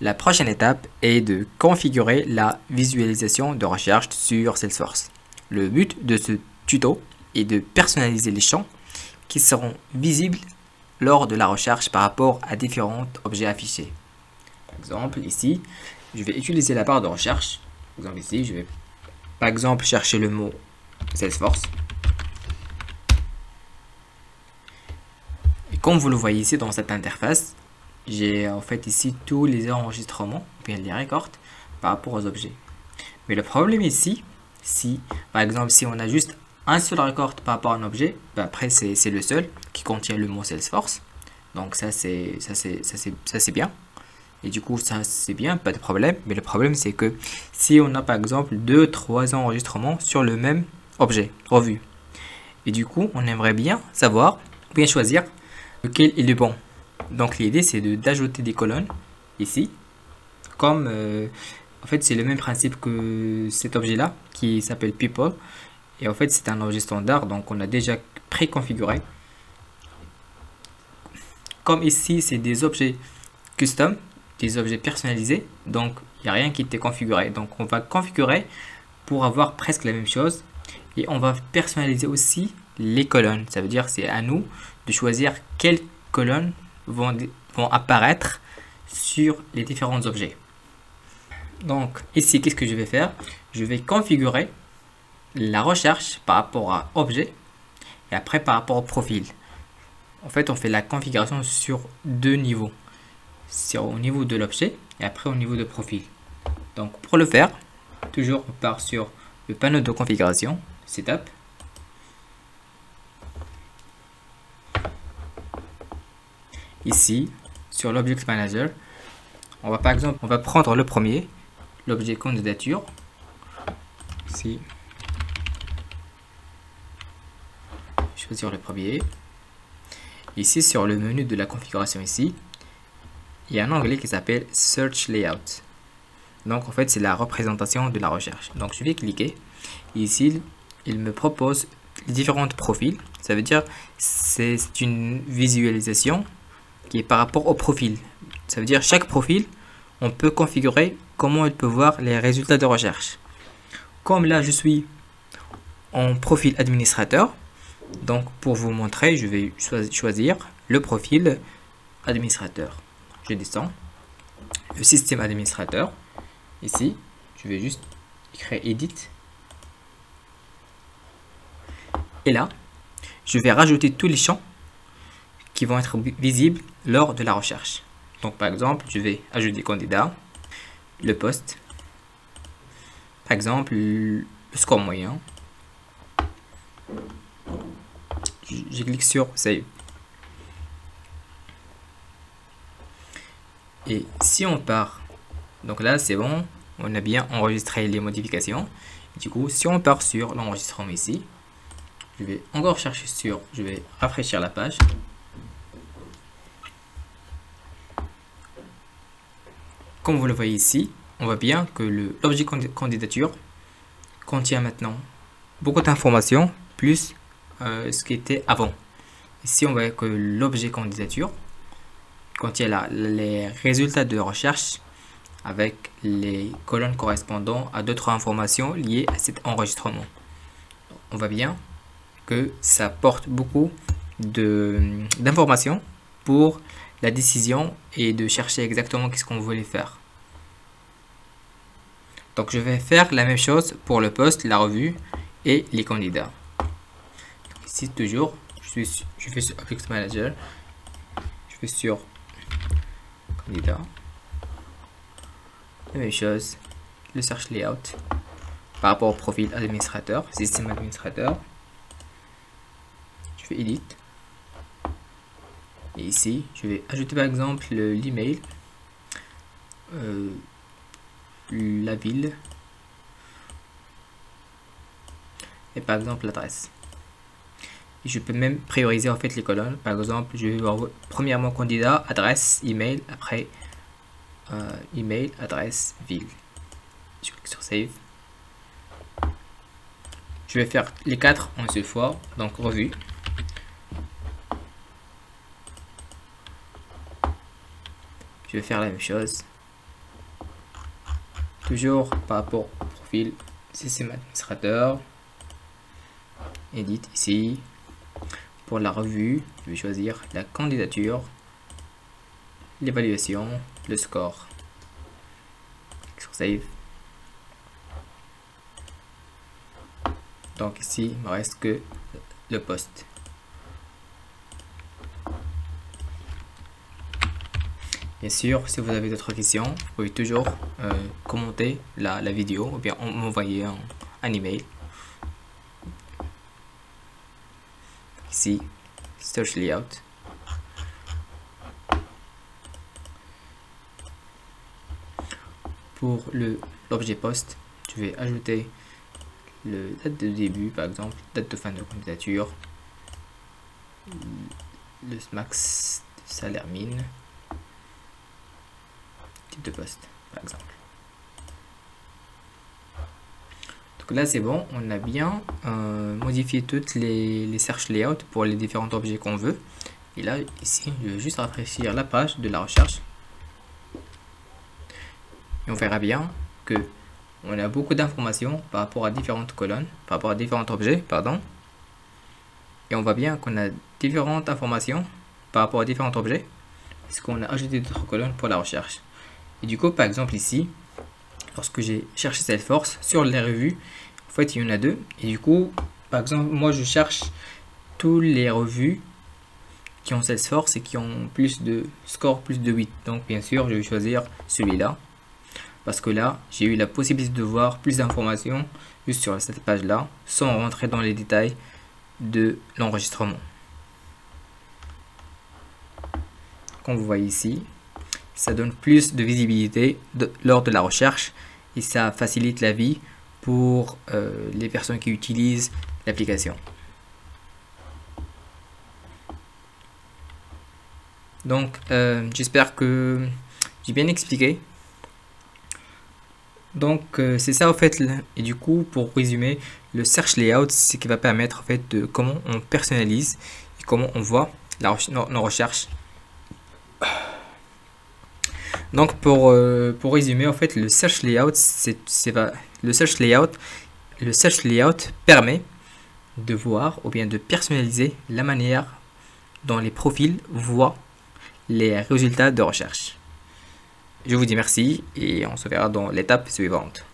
La prochaine étape est de configurer la visualisation de recherche sur Salesforce. Le but de ce tuto est de personnaliser les champs qui seront visibles lors de la recherche par rapport à différents objets affichés. Par exemple, ici, je vais utiliser la barre de recherche. Par exemple, ici, je vais par exemple chercher le mot Salesforce. Et comme vous le voyez ici dans cette interface, j'ai en fait ici tous les enregistrements, bien les records par rapport aux objets. Mais le problème ici, si par exemple si on a juste un seul record par rapport à un objet, ben après c'est le seul qui contient le mot Salesforce. Donc ça c'est bien. Et du coup ça c'est bien, pas de problème. Mais le problème c'est que si on a par exemple 2-3 enregistrements sur le même objet revu, et du coup on aimerait bien savoir, bien choisir lequel est le bon. Donc l'idée c'est d'ajouter des colonnes ici, comme en fait c'est le même principe que cet objet là qui s'appelle people, et en fait c'est un objet standard, donc on a déjà préconfiguré. Comme ici c'est des objets custom, des objets personnalisés, donc il n'y a rien qui était configuré, donc on va configurer pour avoir presque la même chose, et on va personnaliser aussi les colonnes. Ça veut dire c'est à nous de choisir quelles colonnes vont apparaître sur les différents objets. Donc ici qu'est-ce que je vais faire? Je vais configurer la recherche par rapport à objet et après par rapport au profil. En fait on fait la configuration sur deux niveaux, au niveau de l'objet et après au niveau de profil. Donc pour le faire, toujours on part sur le panneau de configuration, setup. Ici, sur l'Object Manager, on va par exemple, on va prendre le premier, l'objet candidature. Ici, choisir le premier. Ici, sur le menu de la configuration ici, il y a un onglet qui s'appelle Search Layout. Donc en fait, c'est la représentation de la recherche. Donc je vais cliquer. Ici, il me propose les différents profils. Ça veut dire c'est une visualisation qui est par rapport au profil. Ça veut dire chaque profil, on peut configurer comment il peut voir les résultats de recherche. Comme là, je suis en profil administrateur, donc pour vous montrer, je vais choisir le profil administrateur. Je descends, le système administrateur. Ici, je vais juste écrire Edit. Et là, je vais rajouter tous les champs qui vont être visibles lors de la recherche. Donc par exemple, je vais ajouter candidat, le poste, par exemple le score moyen. Je clique sur Save. Et si on part, donc là c'est bon, on a bien enregistré les modifications. Du coup, si on part sur l'enregistrement ici, je vais encore chercher sur, je vais rafraîchir la page. Comme vous le voyez ici, on voit bien que l'objet candidature contient maintenant beaucoup d'informations plus ce qui était avant. Ici, on voit que l'objet candidature contient les résultats de recherche avec les colonnes correspondant à d'autres informations liées à cet enregistrement. On voit bien que ça porte beaucoup d'informations pour la décision et de chercher exactement qu'est-ce qu'on voulait faire. Donc je vais faire la même chose pour le poste, la revue et les candidats. Ici toujours, je fais sur Object Manager, je fais sur candidat. La même chose, le search layout par rapport au profil administrateur, système administrateur. Je fais Edit. Et ici, je vais ajouter par exemple l'email, la ville et par exemple l'adresse. Et je peux même prioriser en fait les colonnes. Par exemple, je vais voir premièrement candidat, adresse, email, après email, adresse, ville. Je clique sur Save. Je vais faire les 4 en une seule fois, donc revue. Je vais faire la même chose. toujours par rapport au profil système administrateur, edit ici. Pour la revue, je vais choisir la candidature, l'évaluation, le score. Sur Save. Donc ici, il me reste que le poste. Bien sûr, si vous avez d'autres questions, vous pouvez toujours commenter la vidéo ou bien m'envoyer un email. Ici, Search Layout. Pour l'objet post, je vais ajouter le date de début, par exemple, date de fin de candidature, le max salaire mine, type de poste, par exemple. Donc là, c'est bon, on a bien modifié toutes les search layouts pour les différents objets qu'on veut. Et là, ici, je vais juste rafraîchir la page de la recherche. Et on verra bien que on a beaucoup d'informations par rapport à différentes colonnes, par rapport à différents objets, pardon. Et on voit bien qu'on a différentes informations par rapport à différents objets, parce qu'on a ajouté d'autres colonnes pour la recherche. Et du coup, par exemple ici, lorsque j'ai cherché Salesforce sur les revues, en fait, il y en a deux. Et du coup, par exemple, moi, je cherche toutes les revues qui ont Salesforce et qui ont plus de score, plus de 8. Donc, bien sûr, je vais choisir celui-là. Parce que là, j'ai eu la possibilité de voir plus d'informations juste sur cette page-là, sans rentrer dans les détails de l'enregistrement. Comme vous voyez ici, ça donne plus de visibilité lors de la recherche et ça facilite la vie pour les personnes qui utilisent l'application. Donc, j'espère que j'ai bien expliqué. Donc c'est ça en fait, et du coup pour résumer, le search layout c'est ce qui va permettre en fait de comment on personnalise et comment on voit nos recherches. Donc pour résumer en fait, le search layout le search layout permet de voir ou bien de personnaliser la manière dont les profils voient les résultats de recherche. Je vous dis merci et on se verra dans l'étape suivante.